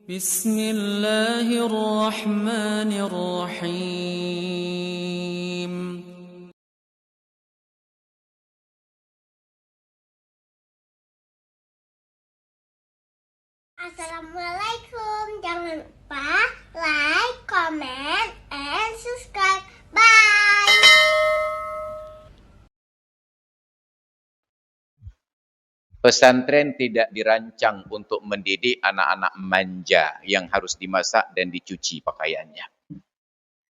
بسم الله الرحمن الرحيم. Assalamualaikum. Jangan lupa like, comment, and subscribe. Bye. Pesantren tidak dirancang untuk mendidik anak-anak manja yang harus dimasak dan dicuci pakaiannya.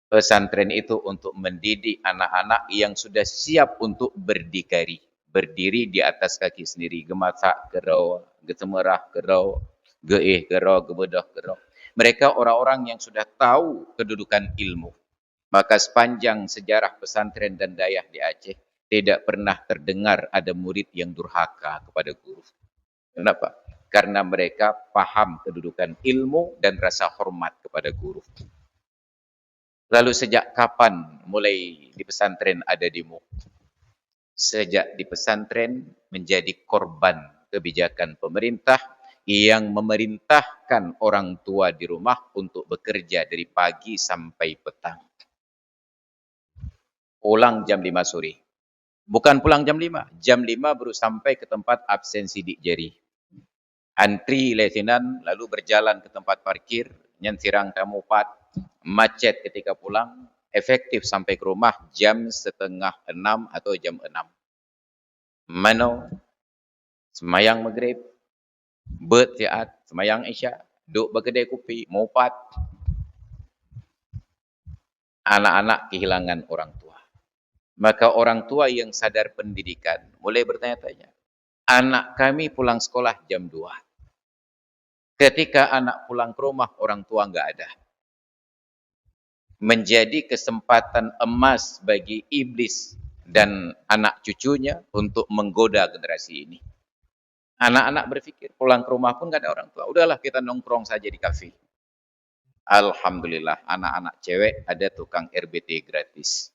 Pesantren itu untuk mendidik anak-anak yang sudah siap untuk berdikari. Berdiri di atas kaki sendiri. Gemasak gerau, getemerah gerau, geih gerau, gebedah gerau. Mereka orang-orang yang sudah tahu kedudukan ilmu. Maka sepanjang sejarah pesantren dan dayah di Aceh, tidak pernah terdengar ada murid yang durhaka kepada guru. Kenapa? Karena mereka paham kedudukan ilmu dan rasa hormat kepada guru. Lalu sejak kapan mulai di pesantren ada demo? Sejak di pesantren menjadi korban kebijakan pemerintah yang memerintahkan orang tua di rumah untuk bekerja dari pagi sampai petang. Pulang jam 5 sore. Bukan pulang jam 5. Jam 5 baru sampai ke tempat absen sidik jari. Antri lesinan, lalu berjalan ke tempat parkir, nyentirang tamu pat, macet ketika pulang, efektif sampai ke rumah jam 5:30 atau jam 6. Mano, semayang maghrib, bertiat, semayang isya, duduk berkedai kopi, mopat. Anak-anak kehilangan orang tua. Maka orang tua yang sadar pendidikan mulai bertanya-tanya, anak kami pulang sekolah jam 2. Ketika anak pulang ke rumah, orang tua enggak ada. Menjadi kesempatan emas bagi iblis dan anak cucunya untuk menggoda generasi ini. Anak-anak berpikir, pulang ke rumah pun enggak ada orang tua. Udahlah kita nongkrong saja di kafe. Alhamdulillah, anak-anak cewek ada tukang RBT gratis.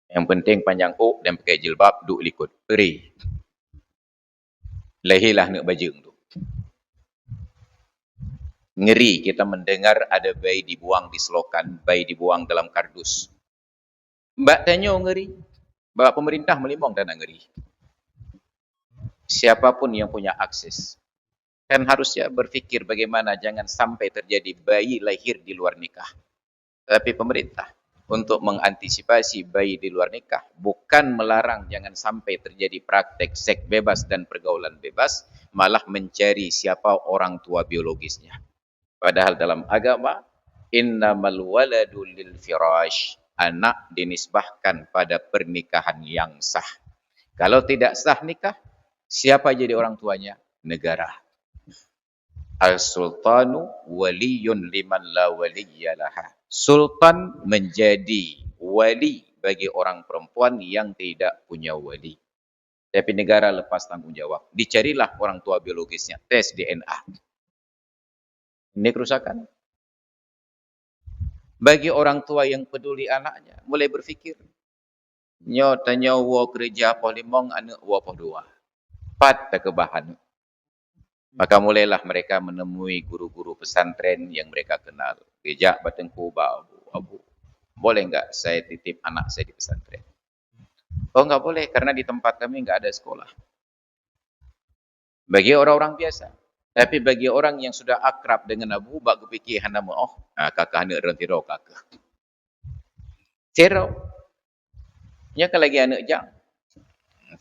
Yang penting panjang dan pakai jilbab, duk likut. Beri. Lehilah nak baju tu. Ngeri kita mendengar ada bayi dibuang di selokan, bayi dibuang dalam kardus. Mbak tanya ngeri. Mbak pemerintah melimong dan ngeri. Siapapun yang punya akses. Kan harusnya berfikir bagaimana jangan sampai terjadi bayi lahir di luar nikah. Tapi pemerintah untuk mengantisipasi bayi di luar nikah bukan melarang jangan sampai terjadi praktek seks bebas dan pergaulan bebas, malah mencari siapa orang tua biologisnya. Padahal dalam agama, innamal waladu lil firash, anak dinisbahkan pada pernikahan yang sah. Kalau tidak sah nikah, siapa jadi orang tuanya? Negara. Al-sultanu waliyun liman la waliyalaha. Sultan menjadi wali bagi orang perempuan yang tidak punya wali. Tapi negara lepas tanggung jawab. Dicarilah orang tua biologisnya, tes DNA. Ini kerusakan. Bagi orang tua yang peduli anaknya, mulai berfikir. Nyo tanya wa kerja apa limong, anak wa apa dua. Pat tak kebahan. Maka mulailah mereka menemui guru-guru pesantren yang mereka kenal. Gejak batengku abu. Boleh enggak saya titip anak saya di pesantren? Oh enggak boleh, karena di tempat kami enggak ada sekolah. Bagi orang-orang biasa. Tapi bagi orang yang sudah akrab dengan abu, bak kupikir nama kakak anak rentiro kakak. Tiro. Nya kan lagi anak jang.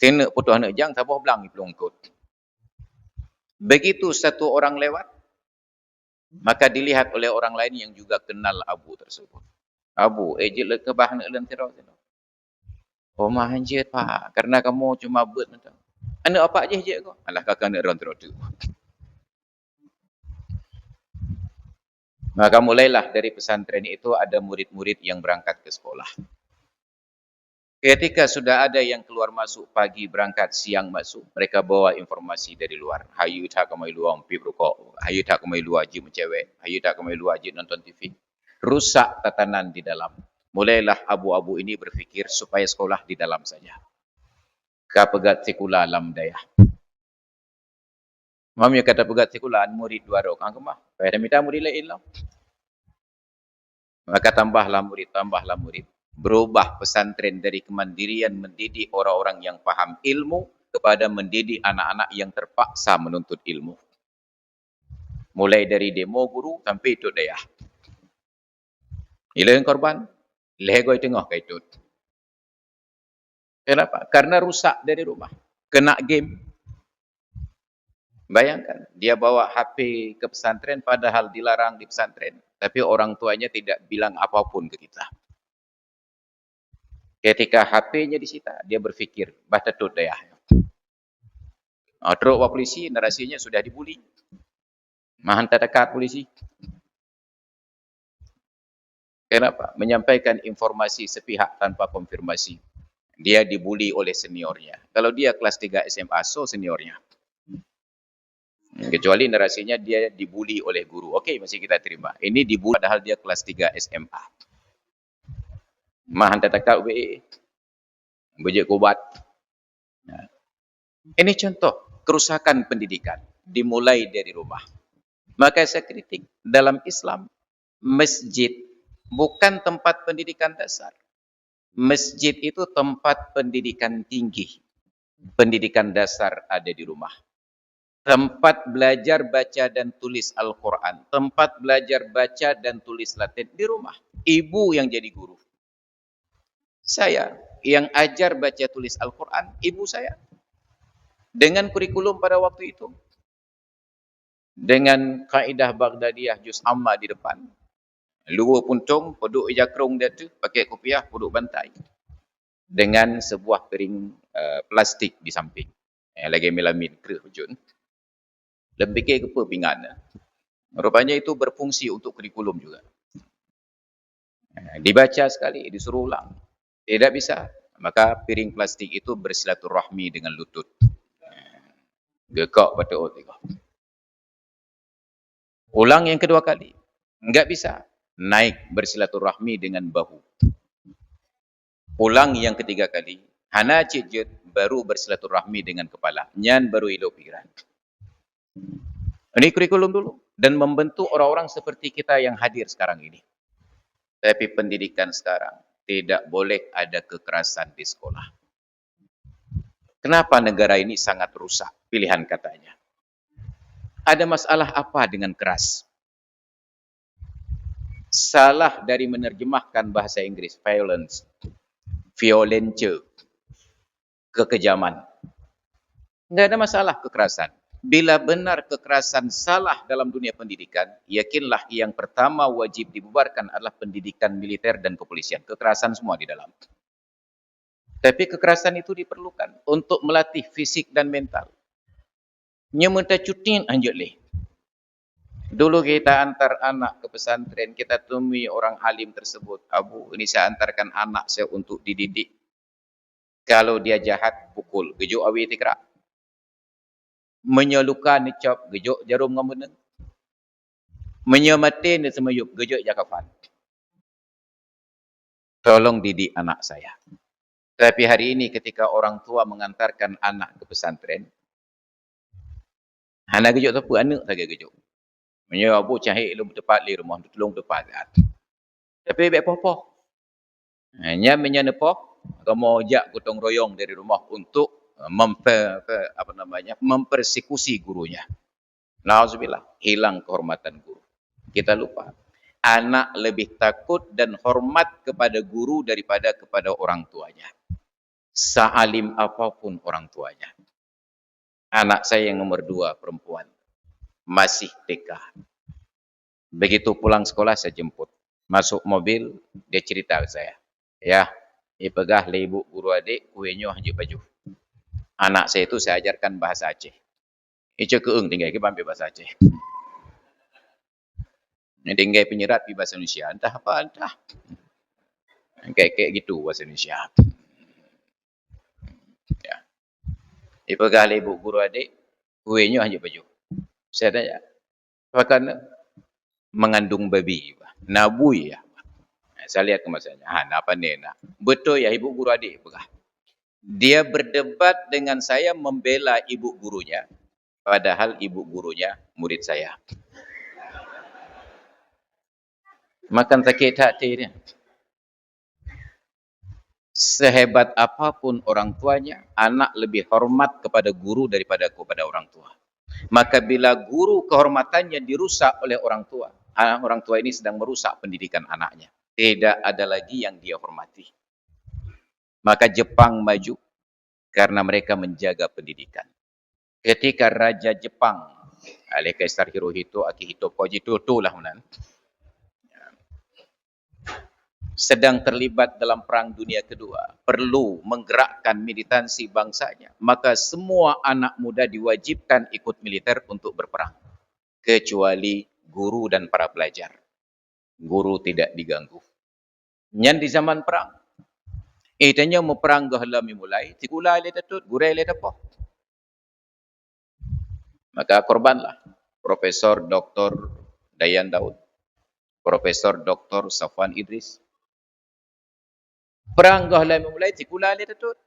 Tino putus anak jang, siapa belang di pelungkut. Begitu satu orang lewat, maka dilihat oleh orang lain yang juga kenal abu tersebut. Abu, ejit le kebah nak lentiro tino. Oh mahanjit pak, karena kamu cuma buat nanti. Anak apa aja je kau? Alah kakak nak lentiro tu. Maka mulailah dari pesantren itu ada murid-murid yang berangkat ke sekolah. Ketika sudah ada yang keluar masuk pagi berangkat, siang masuk, mereka bawa informasi dari luar. Hayu tak kemai luar pi rokok, hayu tak kemai luar je mencewek, hayu tak kemai luar je nonton TV. Rusak tatanan di dalam. Mulailah abu-abu ini berfikir supaya sekolah di dalam saja. Kapegat sekula alam daya. Mami kata pegat sekulan murid 2 orang kemah. Pada minta murid lain lah. Maka tambahlah murid. Berubah pesantren dari kemandirian mendidik orang-orang yang paham ilmu kepada mendidik anak-anak yang terpaksa menuntut ilmu. Mulai dari demo guru sampai itu daya. Ila yang korban, lehgoi tengah ke itu. Kenapa? Karena rusak dari rumah. Kena game. Bayangkan, dia bawa HP ke pesantren padahal dilarang di pesantren. Tapi orang tuanya tidak bilang apapun ke kita. Ketika HP-nya disita, dia berfikir, batatut daya. Teruk wa polisi, narasinya sudah dibuli. Mahan dekat polisi. Kenapa? Menyampaikan informasi sepihak tanpa konfirmasi. Dia dibuli oleh seniornya. Kalau dia kelas 3 SMA, so seniornya. Kecuali narasinya dia dibuli oleh guru. Okey, masih kita terima. Ini dibuli padahal dia kelas 3 SMA. Mahan dekat WE. Bejek kubat. Ini contoh kerusakan pendidikan. Dimulai dari rumah. Maka saya kritik, dalam Islam, masjid bukan tempat pendidikan dasar. Masjid itu tempat pendidikan tinggi. Pendidikan dasar ada di rumah. Tempat belajar baca dan tulis Al-Quran. Tempat belajar baca dan tulis Latin di rumah. Ibu yang jadi guru. Saya yang ajar baca tulis Al-Quran, ibu saya. Dengan kurikulum pada waktu itu. Dengan kaedah Baghdadiyah juz amma di depan. Luar puntung, poduk jakrung dia tu, pakai kopiah, poduk bantai. Dengan sebuah piring plastik di samping. Lagi melamin ke hujung. Lebih ke kepingan. Rupanya itu berfungsi untuk kurikulum juga. Dibaca sekali, disuruh ulang. Tidak bisa. Maka piring plastik itu bersilaturahmi dengan lutut. Gekak pada otak. Ulang yang kedua kali. Enggak bisa. Naik bersilaturahmi dengan bahu. Ulang yang ketiga kali. Hana cijet baru bersilaturahmi dengan kepala. Nyan baru hidup pikiran. Ini kurikulum dulu. Dan membentuk orang-orang seperti kita yang hadir sekarang ini. Tapi pendidikan sekarang tidak boleh ada kekerasan di sekolah. Kenapa negara ini sangat rusak? Pilihan katanya. Ada masalah apa dengan keras? Salah dari menerjemahkan bahasa Inggris. Violence. Violence. Kekejaman. Tidak ada masalah kekerasan. Bila benar kekerasan salah dalam dunia pendidikan, yakinlah yang pertama wajib dibubarkan adalah pendidikan militer dan kepolisian. Kekerasan semua di dalam. Tapi kekerasan itu diperlukan untuk melatih fisik dan mental. Nyementa cutin anjut leh. Dulu kita antar anak ke pesantren, kita temui orang alim tersebut. Abu, ini saya antarkan anak saya untuk dididik. Kalau dia jahat, pukul. Gejuk awi tikra. Menyeluka nicap, gejuk jarum ngamuneng. Menyemati ni semayup, gejuk jakafan. Tolong didik anak saya. Tapi hari ini ketika orang tua mengantarkan anak ke pesantren, hana gejuk tu anak saja gejuk. Menyuruh abu cahik lu tepat li rumah, tolong tepat. Tapi baik popoh. Hanya menyenepoh, kamu ajak gotong royong dari rumah untuk mempersekusi gurunya. Nauzubillah, hilang kehormatan guru. Kita lupa. Anak lebih takut dan hormat kepada guru daripada kepada orang tuanya. Sealim apapun orang tuanya. Anak saya yang nomor 2 perempuan. Masih TK. Begitu pulang sekolah saya jemput. Masuk mobil, dia cerita ke saya. Ya, ipegah le ibu guru adik, kuenya hanya baju. Anak saya itu saya ajarkan bahasa Aceh. Ica keung tinggal ke bambi bahasa Aceh. Tinggal penyerat di bahasa Indonesia. Entah apa, entah. Kayak gitu bahasa Indonesia. Ya. Ipegah le ibu guru adik, kuenya hanya baju. Saya tanya, apakah mengandung babi? Nabui ya. Saya lihat kemasannya. Apa ni nak? Betul ya ibu guru adik. Dia berdebat dengan saya membela ibu gurunya. Padahal ibu gurunya murid saya. Makan sakit hati dia. Sehebat apapun orang tuanya, anak lebih hormat kepada guru daripada kepada orang tua. Maka bila guru kehormatannya dirusak oleh orang tua ini sedang merusak pendidikan anaknya. Tidak ada lagi yang dia hormati. Maka Jepang maju karena mereka menjaga pendidikan. Ketika Raja Jepang, Kaisar Hirohito, Akihito, Kojito lah sedang terlibat dalam Perang Dunia Kedua, perlu menggerakkan militansi bangsanya, maka semua anak muda diwajibkan ikut militer untuk berperang. Kecuali guru dan para pelajar. Guru tidak diganggu. Yang di zaman perang, tanya mau perang gahlami mulai, tikula le datut, gurai le dapoh. Maka korbanlah Profesor Dr. Dayan Daud, Profesor Dr. Safwan Idris. Perang gahlami mulai, tikula le datut.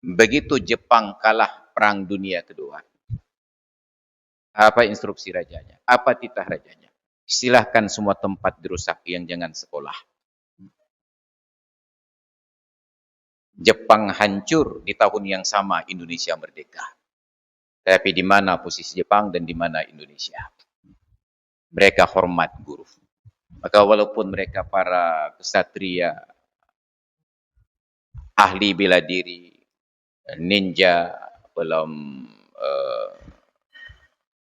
Begitu Jepang kalah Perang Dunia Kedua, apa instruksi rajanya? Apa titah rajanya? Silahkan semua tempat dirusak, yang jangan sekolah. Jepang hancur di tahun yang sama Indonesia merdeka. Tapi di mana posisi Jepang dan di mana Indonesia? Mereka hormat guru. Maka walaupun mereka para kesatria, ahli bela diri, ninja,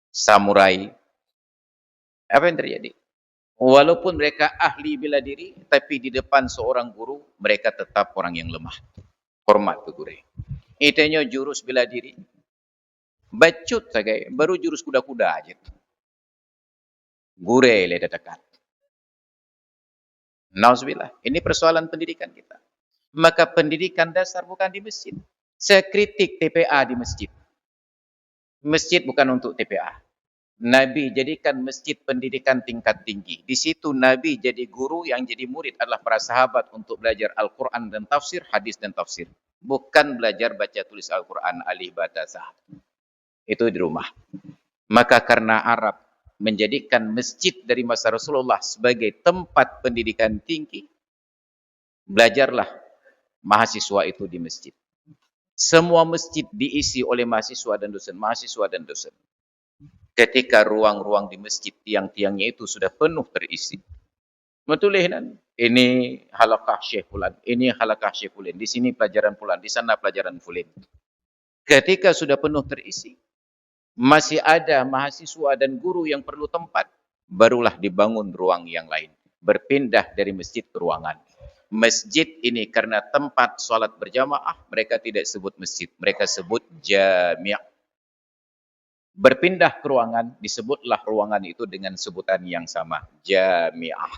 samurai, apa yang terjadi? Walaupun mereka ahli bela diri, tapi di depan seorang guru, mereka tetap orang yang lemah. Hormat ke guru. Itanya jurus bela diri. Bacut saja, baru jurus kuda-kuda aja. Gure le dekat. Nauzubillah. Ini persoalan pendidikan kita. Maka pendidikan dasar bukan di masjid. Saya kritik TPA di masjid. Masjid bukan untuk TPA. Nabi jadikan masjid pendidikan tingkat tinggi. Di situ Nabi jadi guru, yang jadi murid adalah para sahabat untuk belajar Al-Quran dan tafsir, hadis dan tafsir. Bukan belajar baca tulis Al-Quran, alif ba ta sa. Itu di rumah. Maka karena Arab menjadikan masjid dari masa Rasulullah sebagai tempat pendidikan tinggi, belajarlah mahasiswa itu di masjid. Semua masjid diisi oleh mahasiswa dan dosen, mahasiswa dan dosen. Ketika ruang-ruang di masjid, tiang-tiangnya itu sudah penuh terisi. Betulinan, ini halaqah Syekh Fulan, ini halaqah Syekh Fulan, di sini pelajaran Fulan, di sana pelajaran Fulan. Ketika sudah penuh terisi, masih ada mahasiswa dan guru yang perlu tempat, barulah dibangun ruang yang lain. Berpindah dari masjid ke ruangan. Masjid ini karena tempat solat berjamaah, mereka tidak sebut masjid, mereka sebut jami'. Berpindah ke ruangan, disebutlah ruangan itu dengan sebutan yang sama, jami'ah.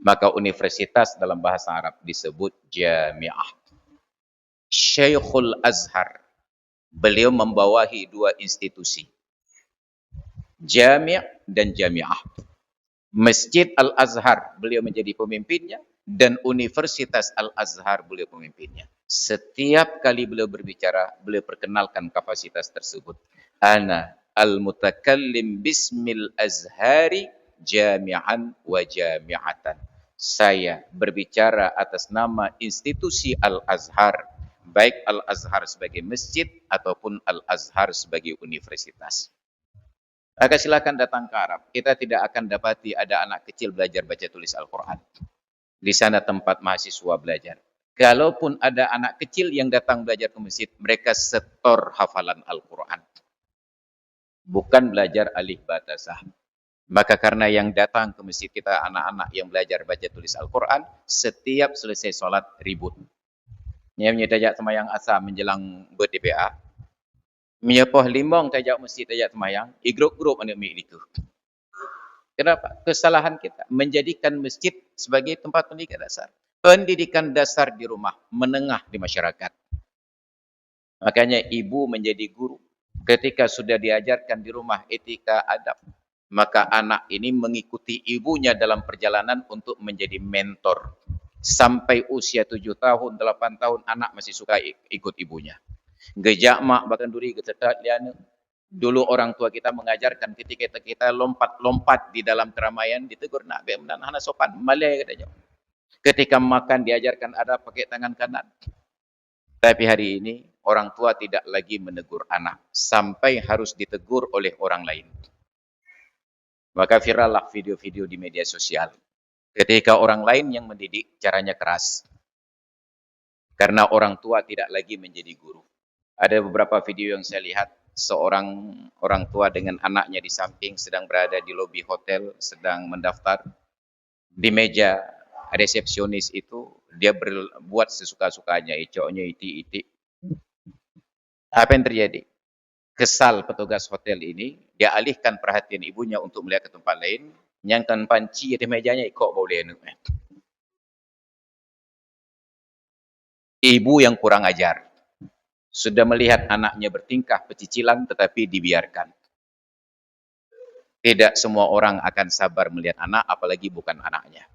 Maka universitas dalam bahasa Arab disebut jami'ah. Syekhul Azhar, beliau membawahi dua institusi, jami' dan jami'ah. Masjid Al-Azhar beliau menjadi pemimpinnya, dan Universitas Al-Azhar beliau pemimpinnya. Setiap kali beliau berbicara, beliau perkenalkan kapasitas tersebut. Ana al-mutakallim bismil azhari jami'an wa jami'atan. Saya berbicara atas nama institusi Al-Azhar, baik Al-Azhar sebagai masjid ataupun Al-Azhar sebagai universitas. Maka silakan datang ke Arab. Kita tidak akan dapati ada anak kecil belajar baca tulis Al-Quran. Di sana tempat mahasiswa belajar. Kalaupun ada anak kecil yang datang belajar ke masjid, mereka setor hafalan Al-Quran. Bukan belajar alif ba ta sa. Maka karena yang datang ke masjid kita anak-anak yang belajar baca tulis Al-Quran, setiap selesai solat ribut. Nyamnya tajak semayang asa menjelang ber-DPA. Menyepoh limbang tajak masjid tajak semayang, grup-grup anak milik itu. Kenapa? Kesalahan kita menjadikan masjid sebagai tempat pendidikan dasar. Pendidikan dasar di rumah, menengah di masyarakat. Makanya ibu menjadi guru. Ketika sudah diajarkan di rumah etika adab, maka anak ini mengikuti ibunya dalam perjalanan untuk menjadi mentor. Sampai usia 7 tahun, 8 tahun, anak masih suka ikut ibunya. Gejak mak bahkan duri ketetat liana. Dulu orang tua kita mengajarkan ketika kita lompat-lompat di dalam keramaian, ditegur nak benar hana sopan, malai katanya. Ketika makan diajarkan ada pakai tangan kanan. Tapi hari ini orang tua tidak lagi menegur anak sampai harus ditegur oleh orang lain. Maka virallah video-video di media sosial. Ketika orang lain yang mendidik caranya keras. Karena orang tua tidak lagi menjadi guru. Ada beberapa video yang saya lihat, seorang orang tua dengan anaknya di samping sedang berada di lobi hotel, sedang mendaftar. Di meja resepsionis itu, dia berbuat sesuka-sukanya, icoknya iti-iti. Apa yang terjadi? Kesal petugas hotel ini, dia alihkan perhatian ibunya untuk melihat ke tempat lain, nyangkan panci di mejanya ikut boleh. Ibu yang kurang ajar. Sudah melihat anaknya bertingkah pecicilan tetapi dibiarkan. Tidak semua orang akan sabar melihat anak, apalagi bukan anaknya.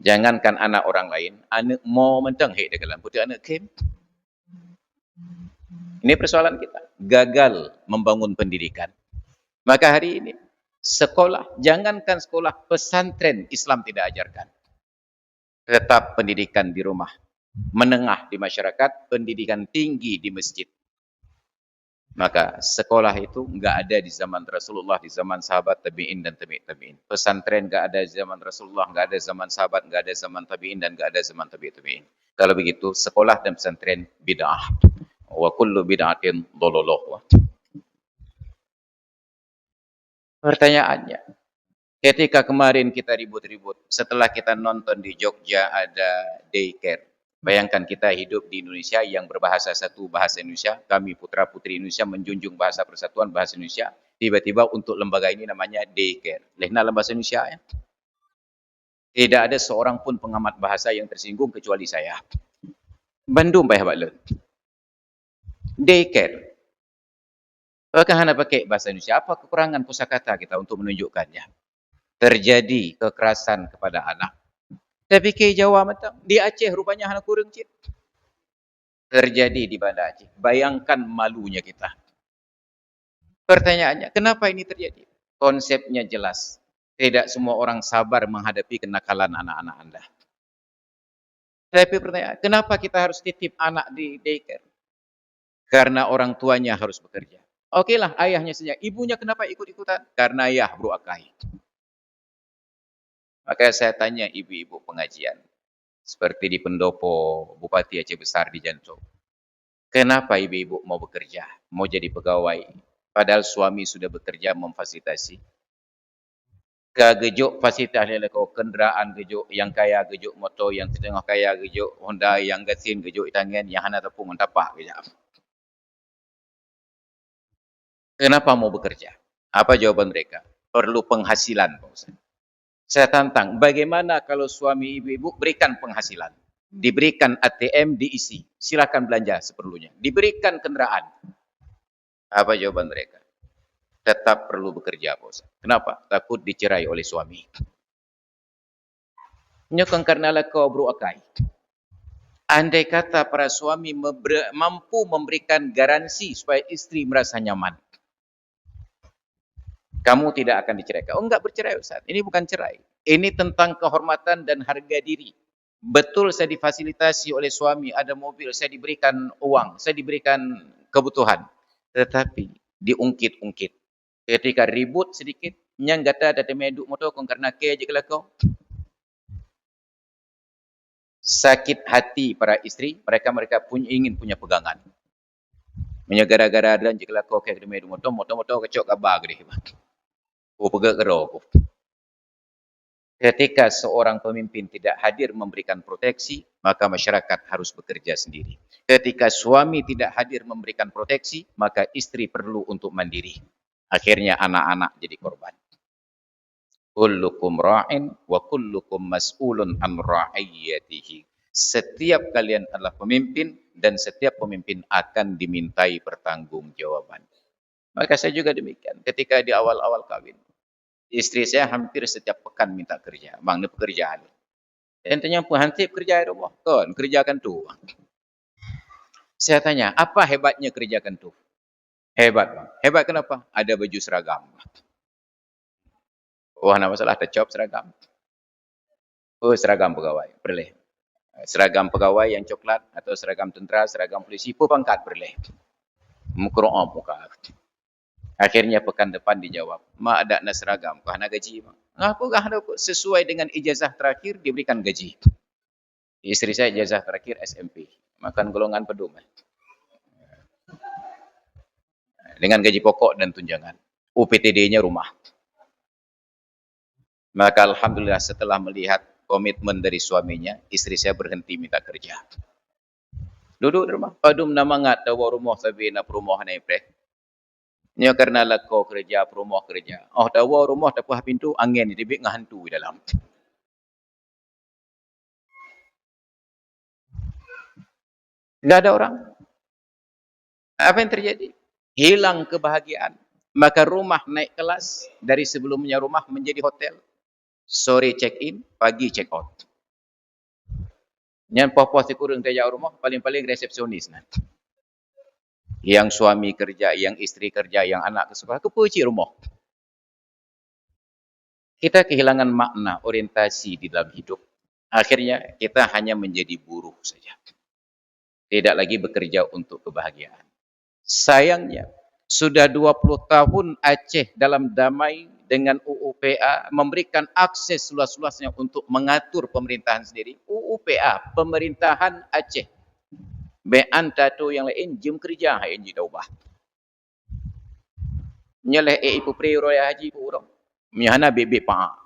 Jangankan anak orang lain, anak mau mentang hei dalam putih anak kem. Ini persoalan kita. Gagal membangun pendidikan. Maka hari ini, sekolah, jangankan sekolah, pesantren Islam tidak ajarkan. Tetap pendidikan di rumah. Menengah di masyarakat, pendidikan tinggi di masjid. Maka sekolah itu enggak ada di zaman Rasulullah, di zaman sahabat tabi'in dan tabi'in. Pesantren enggak ada di zaman Rasulullah, enggak ada zaman sahabat, enggak ada zaman tabi'in dan enggak ada zaman tabi'in. Kalau begitu, sekolah dan pesantren bid'ah. Wa kullu bid'atin dhalalah. Pertanyaannya, ketika kemarin kita ribut-ribut, setelah kita nonton di Jogja ada daycare. Bayangkan kita hidup di Indonesia yang berbahasa satu bahasa Indonesia. Kami putra-putri Indonesia menjunjung bahasa persatuan bahasa Indonesia. Tiba-tiba untuk lembaga ini namanya daycare. Lehna dalam bahasa Indonesia ya. Tidak ada seorang pun pengamat bahasa yang tersinggung kecuali saya. Bandung bayar baklun. Daycare. Apakah anda pakai bahasa Indonesia? Apa kekurangan kosakata kita untuk menunjukkannya? Terjadi kekerasan kepada anak. Tapi ke Jawa macam di Aceh rupanya hana kurang cik. Terjadi di Banda Aceh. Bayangkan malunya kita. Pertanyaannya, kenapa ini terjadi? Konsepnya jelas. Tidak semua orang sabar menghadapi kenakalan anak-anak Anda. Tapi pertanyaan, kenapa kita harus titip anak di daycare? Karena orang tuanya harus bekerja. Okeylah, ayahnya saja. Ibunya kenapa ikut-ikutan? Karena ayah beruakai. Maka saya tanya ibu-ibu pengajian, seperti di pendopo Bupati Aceh Besar di Jantung. Kenapa ibu-ibu mau bekerja, mau jadi pegawai, padahal suami sudah bekerja memfasilitasi? Kegejuk fasilitas lelako kenderaan gejuk, yang kaya gejuk motor, yang setengah kaya gejuk Honda, yang gasin gejuk tangan, yang hana tepung tapak kejap. Kenapa mau bekerja? Apa jawaban mereka? Perlu penghasilan, Pak Ustaz. Saya tantang, bagaimana kalau suami ibu-ibu berikan penghasilan? Diberikan ATM diisi, silakan belanja seperlunya. Diberikan kendaraan. Apa jawaban mereka? Tetap perlu bekerja, Pak Ustaz. Kenapa? Takut dicerai oleh suami. Nyokong karena kau beruakai. Andai kata para suami mampu memberikan garansi supaya istri merasa nyaman, kamu tidak akan diceraikan. Oh, enggak bercerai Ustaz. Ini bukan cerai. Ini tentang kehormatan dan harga diri. Betul saya difasilitasi oleh suami, ada mobil, saya diberikan uang, saya diberikan kebutuhan. Tetapi diungkit-ungkit. Ketika ribut sedikit, nyang kata ada temeduk motor kong karena ke aja kelakau. Sakit hati para istri, mereka ingin punya pegangan. Gara-gara dan jika kau ke temeduk motor kecok kabar gede. Pegak kerok. Ketika seorang pemimpin tidak hadir memberikan proteksi, maka masyarakat harus bekerja sendiri. Ketika suami tidak hadir memberikan proteksi, maka istri perlu untuk mandiri. Akhirnya anak-anak jadi korban. Kullukum ra'in wa kullukum mas'ulun an ra'iyatihi. Setiap kalian adalah pemimpin dan setiap pemimpin akan dimintai pertanggungjawaban. Maka saya juga demikian ketika di awal-awal kawin. Istri saya hampir setiap pekan minta kerja. Bang, ini pekerjaan. Entahnya pun hantip kerja di rumah. Kan, kerjakan tu. Saya tanya, apa hebatnya kerja kantor? Hebat, Bang. Hebat kenapa? Ada baju seragam. Wah, nama masalah ada job seragam. Oh, seragam pegawai, boleh. Seragam pegawai yang coklat atau seragam tentera, seragam polisi, pun pangkat boleh. Mukro'om muka. Akhirnya pekan depan dijawab, mak ada nak seragam, kau nak gaji, mak. Apakah ada sesuai dengan ijazah terakhir diberikan gaji. Isteri saya ijazah terakhir SMP, makan golongan pedum. Dengan gaji pokok dan tunjangan. UPTD-nya rumah. Maka alhamdulillah setelah melihat komitmen dari suaminya, istri saya berhenti minta kerja. Duduk di rumah, padum nama ngat tawa rumah tapi nak rumah naik prek. Nya karena lako kerja, rumah kerja. Oh tawa rumah tapah pintu angin dibik ngah hantu di dalam. Enggak ada orang. Apa yang terjadi? Hilang kebahagiaan. Maka rumah naik kelas dari sebelumnya rumah menjadi hotel. Sore check in, pagi check out. Yang poh-poh si kurang kerja rumah, paling-paling resepsionis nanti. Yang suami kerja, yang istri kerja, yang anak ke sekolah, kepuci rumah. Kita kehilangan makna, orientasi di dalam hidup. Akhirnya kita hanya menjadi buruh saja. Tidak lagi bekerja untuk kebahagiaan. Sayangnya, sudah 20 tahun Aceh dalam damai dengan UUPA memberikan akses luas-luasnya untuk mengatur pemerintahan sendiri. UUPA, pemerintahan Aceh. Be'an tato yang lain, jam kerja yang diubah. Nyaleh ipu priyo ya haji purong. Mihana bebek pa.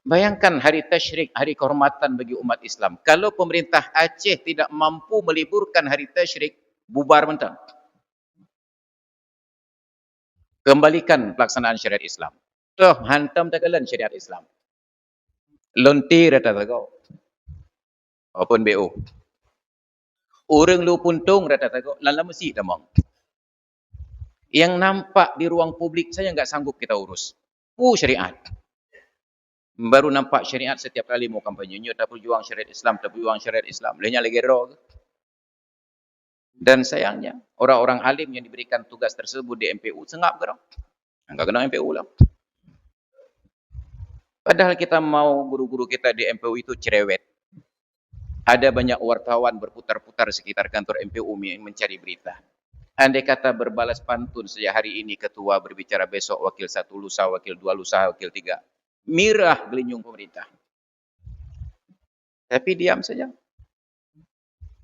Bayangkan hari tasyrik, hari kehormatan bagi umat Islam. Kalau pemerintah Aceh tidak mampu meliburkan hari tasyrik, bubar mentang. Kembalikan pelaksanaan syariat Islam. Toh hantam tagalan syariat Islam. Lontir rata tagaw. Apun BO. Orang lu puntung rata tagaw. Lala mesti tamang. Yang nampak di ruang publik saya enggak sanggup kita urus. Syariat. Baru nampak syariat setiap kali mau kampanye. Tak berjuang syariat Islam, tak berjuang syariat Islam. Lehnya lagi roh. Dan sayangnya, orang-orang alim yang diberikan tugas tersebut di MPU sengap gerak. Enggak kena MPU lah. Padahal kita mau guru-guru kita di MPU itu cerewet. Ada banyak wartawan berputar-putar sekitar kantor MPU mencari berita. Andai kata berbalas pantun sejak hari ini ketua berbicara besok wakil 1 lusa, wakil 2 lusa, wakil 3. Mirah gelinyung pemerintah. Tapi diam saja.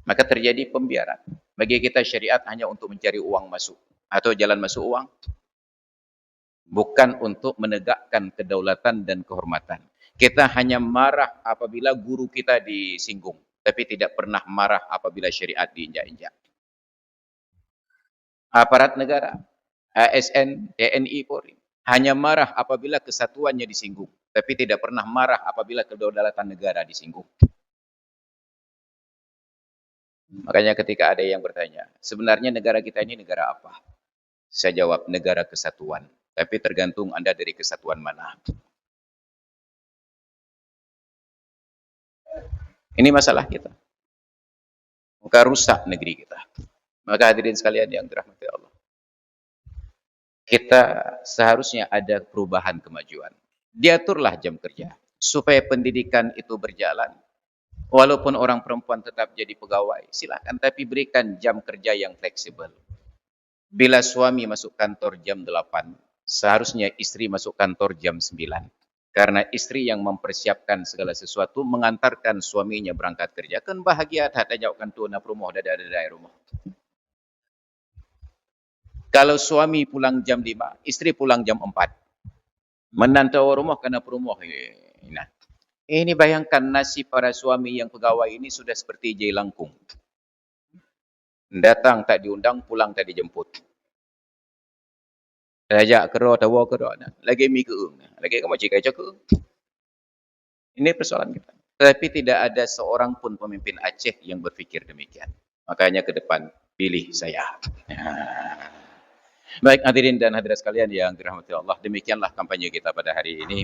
Maka terjadi pembiaran. Bagi kita syariat hanya untuk mencari uang masuk. Atau jalan masuk uang. Bukan untuk menegakkan kedaulatan dan kehormatan. Kita hanya marah apabila guru kita disinggung. Tapi tidak pernah marah apabila syariat diinjak-injak. Aparat negara, ASN, TNI, Polri. Hanya marah apabila kesatuannya disinggung. Tapi tidak pernah marah apabila kedaulatan negara disinggung. Makanya ketika ada yang bertanya, sebenarnya negara kita ini negara apa? Saya jawab, negara kesatuan. Tapi tergantung Anda dari kesatuan mana. Ini masalah kita. Maka rusak negeri kita. Maka hadirin sekalian yang dirahmati Allah. Kita seharusnya ada perubahan kemajuan. Diaturlah jam kerja. Supaya pendidikan itu berjalan. Walaupun orang perempuan tetap jadi pegawai, silakan. Tapi berikan jam kerja yang fleksibel. Bila suami masuk kantor jam 8, seharusnya istri masuk kantor jam 9. Karena istri yang mempersiapkan segala sesuatu, mengantarkan suaminya berangkat kerja. Kan bahagia, tak jauhkan tu nak rumah, dada rumah. Kalau suami pulang jam 5, istri pulang jam 4. Menantau rumah kena perumah. Ini bayangkan nasib para suami yang pegawai ini sudah seperti jai langkung. Datang tak diundang, pulang tak dijemput. Ajak kero, tawa kero. Lagi mi keung. Lagi kamu cikai cakung. Ini persoalan kita. Tapi tidak ada seorang pun pemimpin Aceh yang berfikir demikian. Makanya ke depan, pilih saya. Baik hadirin dan hadirat sekalian yang dirahmati Allah, demikianlah kampanye kita pada hari ini.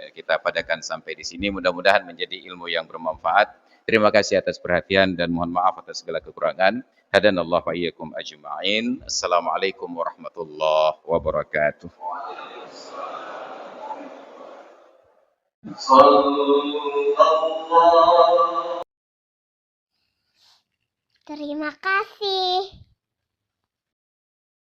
Kita padakan sampai di sini, mudah-mudahan menjadi ilmu yang bermanfaat. Terima kasih atas perhatian dan mohon maaf atas segala kekurangan. Hadanallahu wa iyyakum ajma'in. Assalamualaikum warahmatullahi wabarakatuh. Terima kasih.